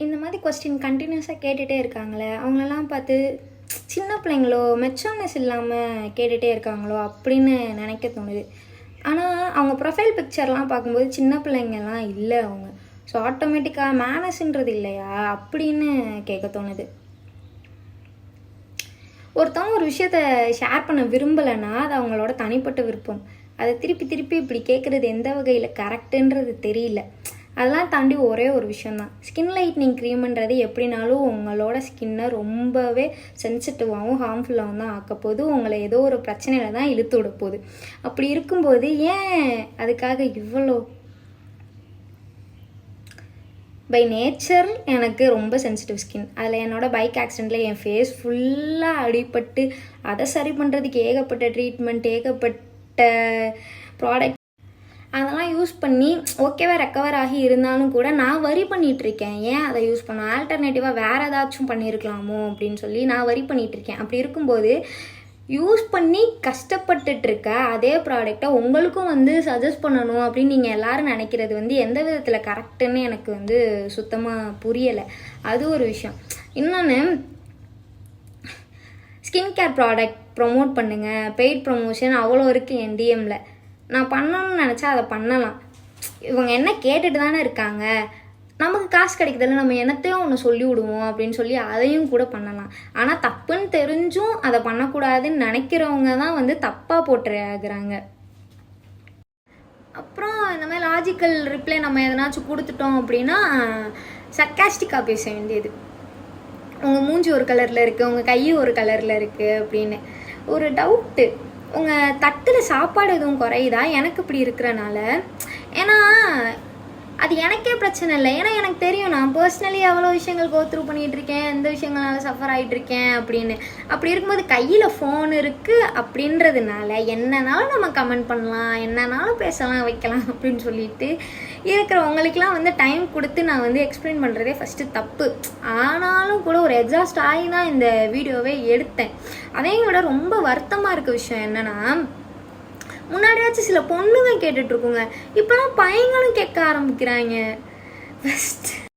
இந்த மாதிரி கொஸ்டின் கண்டினியூஸாக கேட்டுகிட்டே இருக்காங்களே, அவங்களெல்லாம் பார்த்து சின்ன பிள்ளைங்களோ மெச்சூர்னஸ் இல்லாமல் கேட்டுகிட்டே இருக்காங்களோ அப்படின்னு நினைக்க தோணுது. ஆனால் அவங்க ப்ரொஃபைல் பிக்சர்லாம் பார்க்கும்போது சின்ன பிள்ளைங்கலாம் இல்லை அவங்க. ஸோ ஆட்டோமேட்டிக்காக மேனஸ்ன்றது இல்லையா அப்படின்னு கேட்க தோணுது. ஒருத்தவங்க ஒரு விஷயத்த ஷேர் பண்ண விரும்பலைன்னா அது அவங்களோட தனிப்பட்ட விருப்பம். அதை திருப்பி திருப்பி இப்படி கேட்குறது எந்த வகையில் கரெக்டுன்றது தெரியல. அதெல்லாம் தாண்டி ஒரே ஒரு விஷயந்தான், ஸ்கின் லைட்னிங் க்ரீம்ன்றது எப்படினாலும் உங்களோட ஸ்கின்னை ரொம்பவே சென்சிட்டிவாகவும் ஹார்ம்ஃபுல்லாகவும் தான் ஆக்க போகுது. உங்களை ஏதோ ஒரு பிரச்சனையில் தான் இழுத்து விட போகுது. அப்படி இருக்கும்போது ஏன் அதுக்காக இவ்வளோ? பை நேச்சர் எனக்கு ரொம்ப சென்சிட்டிவ் ஸ்கின். அதில் என்னோடய பைக் ஆக்சிடெண்ட்டில் என் ஃபேஸ் ஃபுல்லாக அடிபட்டு அதை சரி பண்ணுறதுக்கு ஏகப்பட்ட ட்ரீட்மெண்ட், ஏகப்பட்ட ப்ராடக்ட் அதெல்லாம் யூஸ் பண்ணி ஓகேவா ரெக்கவர் ஆகி இருந்தாலும் கூட நான் வரி பண்ணிகிட்ருக்கேன். ஏன் அதை யூஸ் பண்ண, ஆல்டர்னேட்டிவாக வேறு ஏதாச்சும் பண்ணியிருக்கலாமோ அப்படின்னு சொல்லி நான் வரி பண்ணிகிட்ருக்கேன். அப்படி இருக்கும்போது யூஸ் பண்ணி கஷ்டப்பட்டுட்ருக்க அதே ப்ராடக்டை உங்களுக்கும் சஜஸ்ட் பண்ணணும் அப்படின்னு நீங்கள் எல்லோரும் நினைக்கிறது எந்த விதத்தில் கரெக்டுன்னு எனக்கு சுத்தமாக புரியலை. அது ஒரு விஷயம். இன்னொன்று, ஸ்கின் கேர் ப்ராடக்ட் ப்ரொமோட் பண்ணுங்கள், பெய்ட் ப்ரொமோஷன் அவ்வளோ இருக்குது என் டிஎம்மில். நான் பண்ணணும்னு நினச்சா அதை பண்ணலாம். இவங்க என்ன கேட்டுட்டு தானே இருக்காங்க, நமக்கு காசு கிடைக்கிறதில்ல, நம்ம என்னத்தையும் ஒன்று சொல்லி விடுவோம் அப்படின்னு சொல்லி அதையும் கூட பண்ணலாம். ஆனால் தப்புன்னு தெரிஞ்சும் அதை பண்ணக்கூடாதுன்னு நினைக்கிறவங்க தான் தப்பாக போட்டுறாங்க. அப்புறம் இந்த மாதிரி லாஜிக்கல் ரிப்ளை நம்ம எதனாச்சும் கொடுத்துட்டோம் அப்படின்னா சர்க்காஸ்டிக்காக பேச வேண்டியது. உங்கள் மூஞ்சி ஒரு கலரில் இருக்குது, உங்கள் கை ஒரு கலரில் இருக்குது அப்படின்னு. ஒரு டவுட்டு, உங்கள் தட்டில் சாப்பாடு எதுவும் குறையுதா எனக்கு இப்படி இருக்கிறனால? ஏன்னா அது எனக்கே பிரச்சனை இல்லை. ஏன்னா எனக்கு தெரியும் நான் பர்சனலி எவ்வளோ விஷயங்கள் கோத்ரூ பண்ணிகிட்ருக்கேன், எந்த விஷயங்களால சஃபர் ஆகிட்டுருக்கேன் அப்படின்னு. அப்படி இருக்கும்போது கையில் ஃபோன் இருக்குது அப்படின்றதுனால என்னன்னாலும் நம்ம கமெண்ட் பண்ணலாம், என்னன்னாலும் பேசலாம் வைக்கலாம் அப்படின்னு சொல்லிட்டு இருக்கிறவங்களுக்கெலாம் டைம் கொடுத்து நான் எக்ஸ்பிளைன் பண்ணுறதே ஃபஸ்ட்டு தப்பு. ஆனாலும் கூட ஒரு எக்ஸாஸ்ட் ஆகி தான் இந்த வீடியோவே எடுத்தேன். அதையும் விட ரொம்ப வருத்தமாக இருக்க விஷயம் என்னென்னா, முன்னாடியாச்சும் சில பொண்ணுங்க கேட்டுட்ருக்குங்க, இப்போலாம் பையங்களும் கேட்க ஆரம்பிக்கிறாங்க. ஃபஸ்ட்